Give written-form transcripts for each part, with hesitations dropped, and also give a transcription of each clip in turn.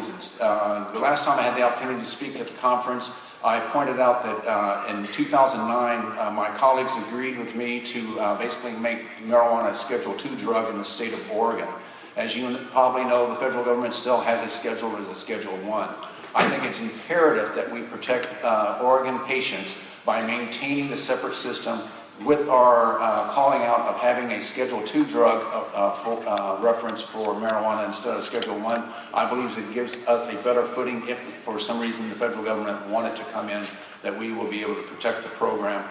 reasons. The last time I had the opportunity to speak at the conference, I pointed out that in 2009, my colleagues agreed with me to basically make marijuana a Schedule II drug in the state of Oregon. As you probably know, the federal government still has it scheduled as a Schedule I. I think it's imperative that we protect Oregon patients by maintaining the separate system with our calling out of having a Schedule II drug reference for marijuana instead of Schedule I believe it gives us a better footing if for some reason the federal government wanted to come in, that we will be able to protect the program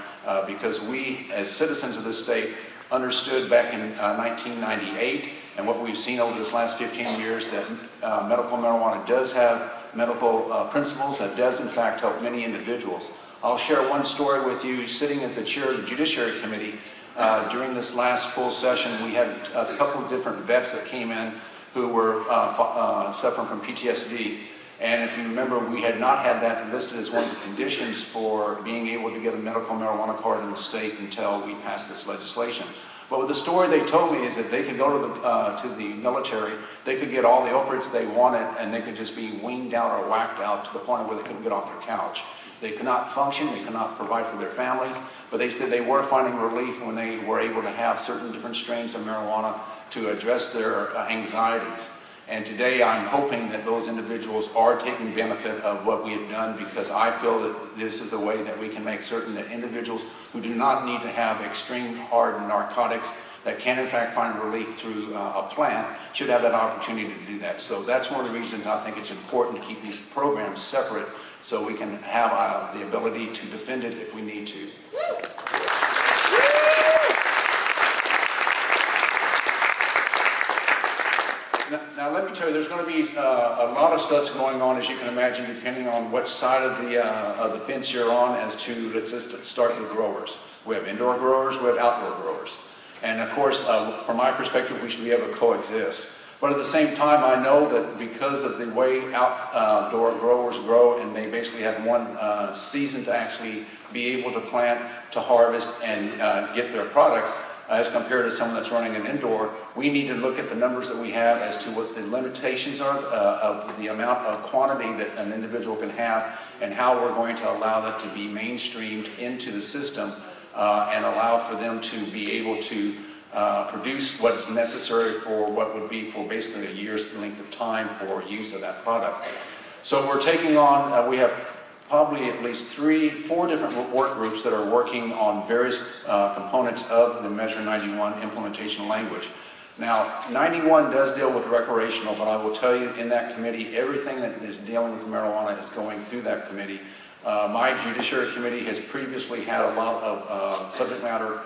because we as citizens of this state understood back in 1998 and what we've seen over this last 15 years that medical marijuana does have medical principles that does in fact help many individuals. I'll share one story with you. Sitting as the chair of the Judiciary Committee, during this last full session, we had a couple of different vets that came in who were suffering from PTSD. And if you remember, we had not had that listed as one of the conditions for being able to get a medical marijuana card in the state until we passed this legislation. But with the story they told me is that they could go to the military, they could get all the opiates they wanted, and they could just be weaned out or whacked out to the point where they couldn't get off their couch. They could not function, they could not provide for their families, but they said they were finding relief when they were able to have certain different strains of marijuana to address their anxieties. And today I'm hoping that those individuals are taking benefit of what we have done because I feel that this is a way that we can make certain that individuals who do not need to have extreme hard narcotics that can in fact find relief through a plant should have that opportunity to do that. So that's one of the reasons I think it's important to keep these programs separate so we can have the ability to defend it if we need to. Now let me tell you, there's going to be a lot of stuff going on, as you can imagine, depending on what side of the fence you're on as to, let's just start with growers. We have indoor growers, we have outdoor growers. And of course, from my perspective, we should be able to coexist. But at the same time, I know that because of the way outdoor growers grow and they basically have one season to actually be able to plant, to harvest, and get their product, as compared to someone that's running an indoor, we need to look at the numbers that we have as to what the limitations are of the amount of quantity that an individual can have and how we're going to allow that to be mainstreamed into the system and allow for them to be able to produce what's necessary for what would be for basically a year's length of time for use of that product. So we're taking on, we have probably at least 4 different work groups that are working on various components of the Measure 91 implementation language. Now, 91 does deal with recreational, but I will tell you in that committee, everything that is dealing with marijuana is going through that committee. My Judiciary Committee has previously had a lot of subject matter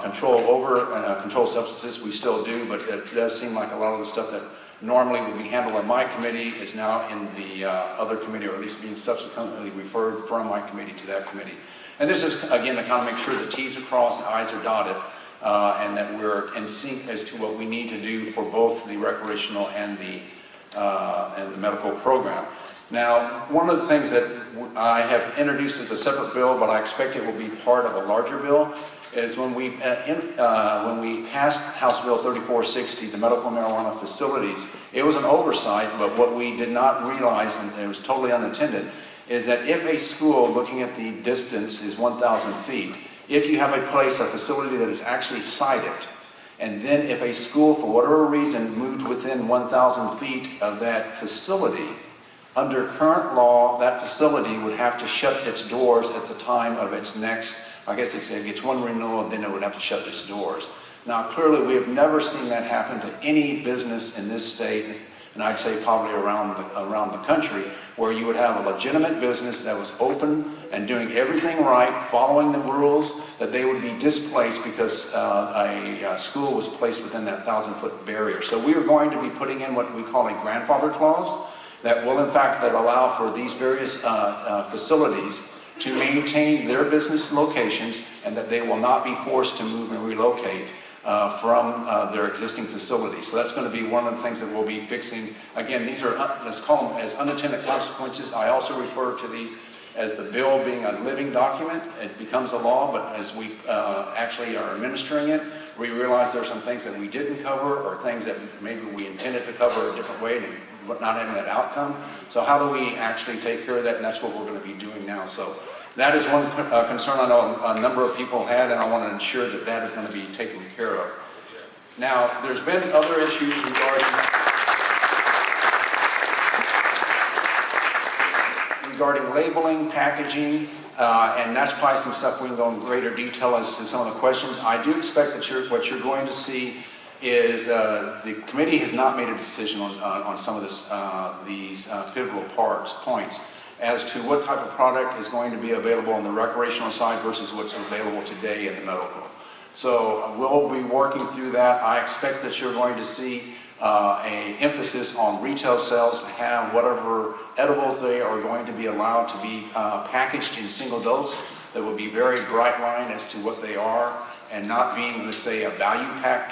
control over controlled substances. We still do, but it does seem like a lot of the stuff that normally would be handled in my committee is now in the other committee, or at least being subsequently referred from my committee to that committee. And this is, again, to kind of make sure the T's are crossed, the I's are dotted, and that we're in sync as to what we need to do for both the recreational and the medical program. Now, one of the things that I have introduced as a separate bill, but I expect it will be part of a larger bill, is when we passed House Bill 3460, the medical marijuana facilities, it was an oversight, but what we did not realize, and it was totally unintended, is that if a school, looking at the distance, is 1,000 feet, if you have a place, a facility that is actually sited, and then if a school, for whatever reason, moved within 1,000 feet of that facility, under current law, that facility would have to shut its doors at the time of its next, I guess it gets one renewal, and then it would have to shut its doors. Now, clearly, we have never seen that happen to any business in this state, and I'd say probably around the country, where you would have a legitimate business that was open and doing everything right, following the rules, that they would be displaced because a school was placed within that 1,000-foot barrier. So we are going to be putting in what we call a grandfather clause that will, in fact, allow for these various facilities to maintain their business locations and that they will not be forced to move and relocate from their existing facilities. So that's going to be one of the things that we'll be fixing. Again, these are, let's call them as unintended consequences. I also refer to these as the bill being a living document. It becomes a law, but as we actually are administering it, we realize there are some things that we didn't cover or things that maybe we intended to cover a different way, and not having that outcome. So how do we actually take care of that? And that's what we're going to be doing now. So that is one concern I know a number of people had, and I want to ensure that that is going to be taken care of. Now, there's been other issues regarding labeling, packaging, and that's probably some stuff we can go in greater detail as to some of the questions. I do expect that what you're going to see is the committee has not made a decision on some of these pivotal points as to what type of product is going to be available on the recreational side versus what's available today in the medical. So we'll be working through that. I expect that you're going to see an emphasis on retail sales to have whatever edibles they are going to be allowed to be packaged in single dose that will be very bright line as to what they are, and not being, let's say, a value pack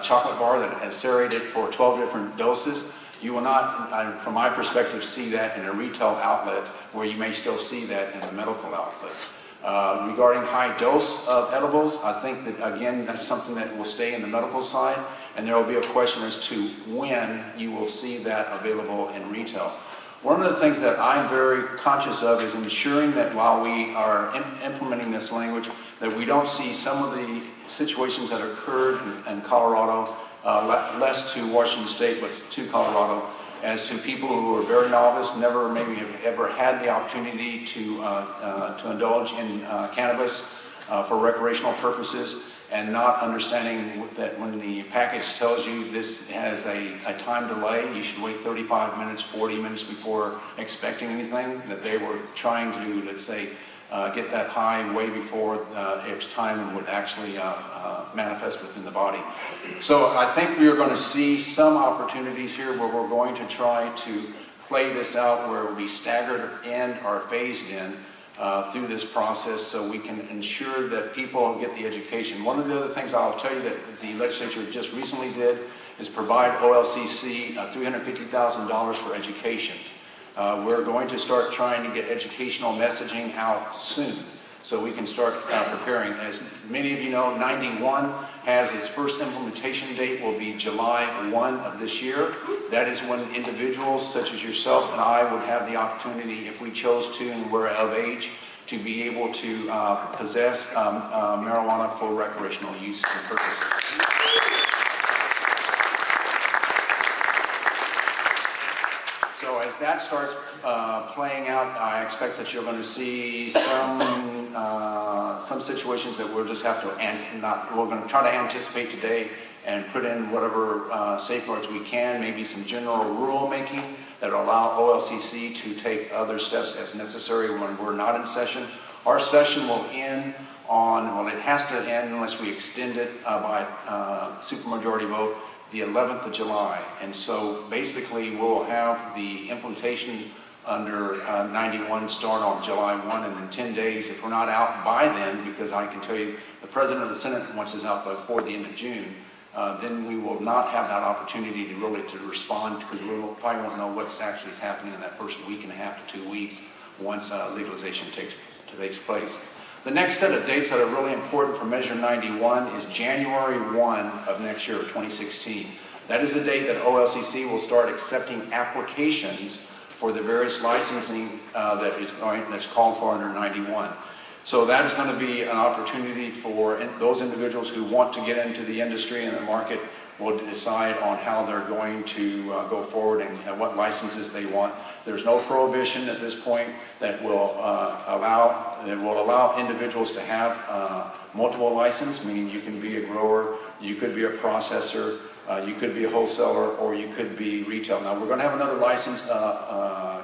chocolate bar that is serrated for 12 different doses. You will not, from my perspective, see that in a retail outlet where you may still see that in a medical outlet. Regarding high dose of edibles, I think that, again, that's something that will stay in the medical side, and there will be a question as to when you will see that available in retail. One of the things that I'm very conscious of is ensuring that while we are implementing this language, that we don't see some of the situations that occurred in Colorado, less to Washington State, but to Colorado, as to people who are very novice, never maybe have ever had the opportunity to indulge in cannabis for recreational purposes, and not understanding that when the package tells you this has a time delay, you should wait 35 minutes, 40 minutes before expecting anything, that they were trying to, let's say, get that high way before its time and would actually manifest within the body. So I think we are going to see some opportunities here where we're going to try to play this out where it will be staggered in or phased in through this process, so we can ensure that people get the education. One of the other things I'll tell you that the legislature just recently did is provide OLCC $350,000 for education. We're going to start trying to get educational messaging out soon, so we can start preparing. As many of you know, 91 has its first implementation date will be July 1 of this year. That is when individuals such as yourself and I would have the opportunity, if we chose to and were of age, to be able to possess marijuana for recreational use and purposes. So as that starts playing out, I expect that you're going to see some situations that we'll just have to, we're going to try to anticipate today and put in whatever safeguards we can, maybe some general rule making that will allow OLCC to take other steps as necessary when we're not in session. Our session will end on, well, it has to end unless we extend it by supermajority vote, the 11th of July. And so basically we'll have the implementation under 91 start on July 1, and in 10 days, if we're not out by then, because I can tell you the President of the Senate wants us out before the end of June, then we will not have that opportunity to really respond, because we probably won't know what's actually happening in that first week and a half to 2 weeks once legalization takes place. The next set of dates that are really important for Measure 91 is January 1 of next year, 2016. That is the date that OLCC will start accepting applications for the various licensing that's called for under 91. So that is going to be an opportunity for those individuals who want to get into the industry and the market will decide on how they're going to go forward and what licenses they want. There's no prohibition at this point that will allow individuals to have multiple licenses, meaning you can be a grower, you could be a processor, you could be a wholesaler, or you could be retail. Now we're going to have another license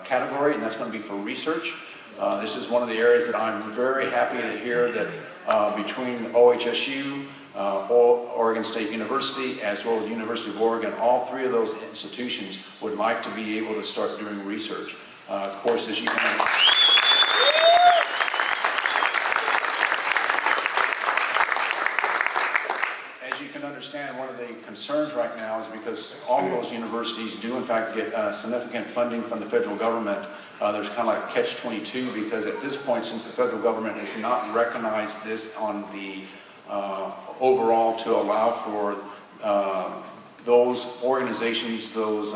category, and that's going to be for research. This is one of the areas that I'm very happy to hear that between OHSU, Oregon State University, as well as University of Oregon, all three of those institutions would like to be able to start doing research. Of course, as you can understand, one of the concerns right now is because all of those universities do in fact get significant funding from the federal government. There's kind of like catch-22, because at this point, since the federal government has not recognized this on the overall to allow for those organizations, those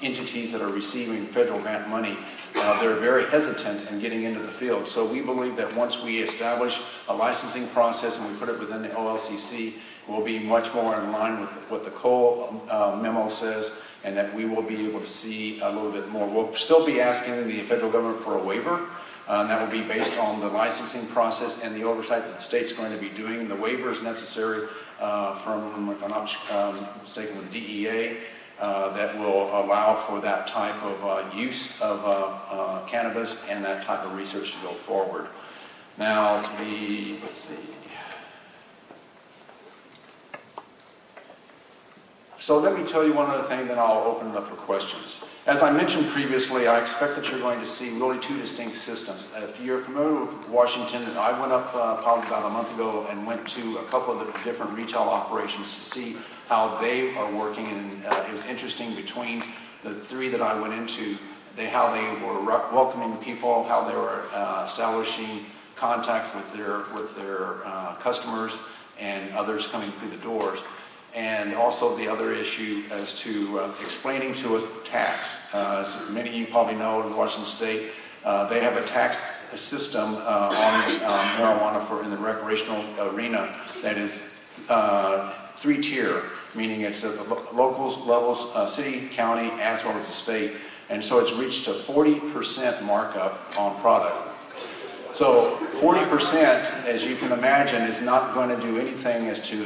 entities that are receiving federal grant money, they're very hesitant in getting into the field. So we believe that once we establish a licensing process and we put it within the OLCC, we'll be much more in line with what the Cole memo says, and that we will be able to see a little bit more. We'll still be asking the federal government for a waiver, and that will be based on the licensing process and the oversight that the state's going to be doing. The waiver is necessary from, if I'm not mistaken, the DEA, that will allow for that type of use of cannabis and that type of research to go forward. Now, let's see. So let me tell you one other thing, then I'll open it up for questions. As I mentioned previously, I expect that you're going to see really two distinct systems. If you're familiar with Washington, I went up probably about a month ago and went to a couple of the different retail operations to see how they are working, and it was interesting between the three that I went into, how they were welcoming people, how they were establishing contact with their customers and others coming through the doors. And also the other issue as to explaining to us the tax. As many of you probably know, in Washington State, they have a tax system on marijuana in the recreational arena that is three-tier, meaning it's at the local levels, city, county, as well as the state. And so it's reached a 40% markup on product. So 40%, as you can imagine, is not going to do anything as to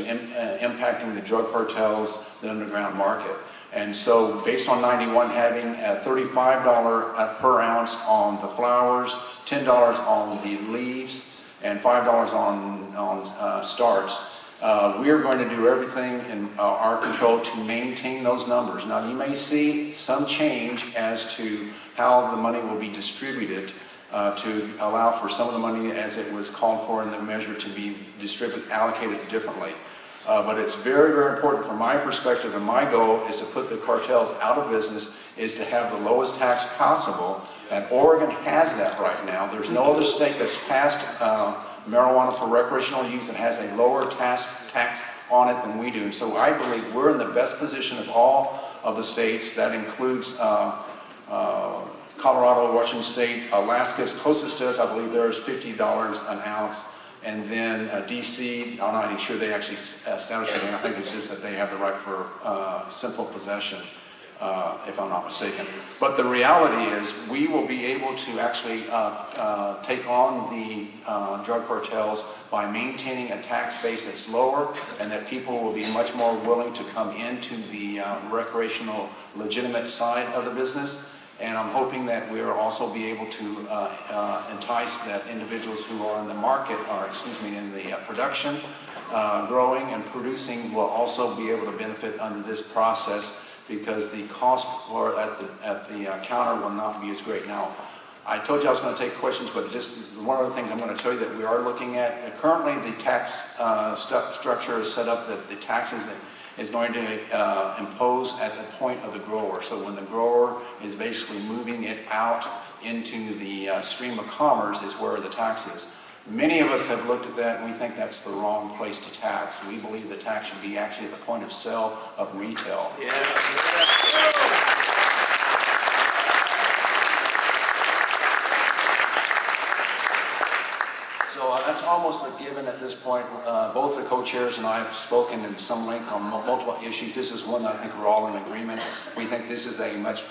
impacting the drug cartels, the underground market. And so based on 91 having a $35 per ounce on the flowers, $10 on the leaves, and $5 on starts, we are going to do everything in our control to maintain those numbers. Now you may see some change as to how the money will be distributed, to allow for some of the money as it was called for in the measure to be allocated differently. But it's very, very important from my perspective, and my goal is to put the cartels out of business, is to have the lowest tax possible, and Oregon has that right now. There's no other state that's passed marijuana for recreational use and has a lower tax on it than we do. And so I believe we're in the best position of all of the states. That includes Colorado, Washington State, Alaska's closest to us, I believe there's $50 an ounce. And then DC, I'm not even sure they actually established it. I think it's just that they have the right for simple possession, if I'm not mistaken. But the reality is we will be able to actually take on the drug cartels by maintaining a tax base that's lower, and that people will be much more willing to come into the recreational, legitimate side of the business. And I'm hoping that we'll also be able to entice that individuals who are in the market, or excuse me, in the production, growing and producing, will also be able to benefit under this process, because the cost at the counter will not be as great. Now, I told you I was going to take questions, but just one other thing I'm going to tell you that we are looking at. Currently, the tax structure is set up that the taxes that is going to impose at the point of the grower. So when the grower is basically moving it out into the stream of commerce is where the tax is. Many of us have looked at that and we think that's the wrong place to tax. We believe the tax should be actually at the point of sale of retail. So that's almost a given at this point. Both the co-chairs and I have spoken in some length on multiple issues. This is one that I think we're all in agreement. We think this is a much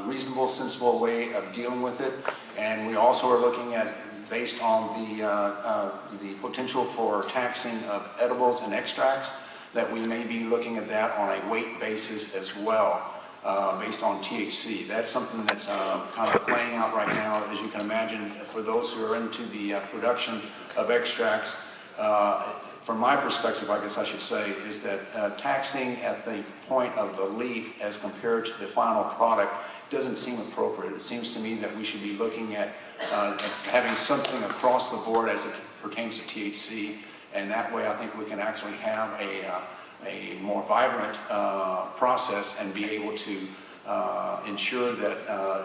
reasonable, sensible way of dealing with it. And we also are looking at, based on the potential for taxing of edibles and extracts, that we may be looking at that on a weight basis as well. Based on THC. That's something that's kind of playing out right now, as you can imagine, for those who are into the production of extracts. From my perspective, I guess I should say, is that taxing at the point of the leaf as compared to the final product doesn't seem appropriate. It seems to me that we should be looking at having something across the board as it pertains to THC, and that way I think we can actually have a more vibrant process and be able to ensure that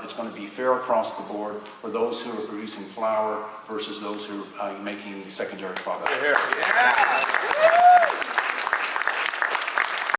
it's going to be fair across the board for those who are producing flower versus those who are making secondary products. Yeah.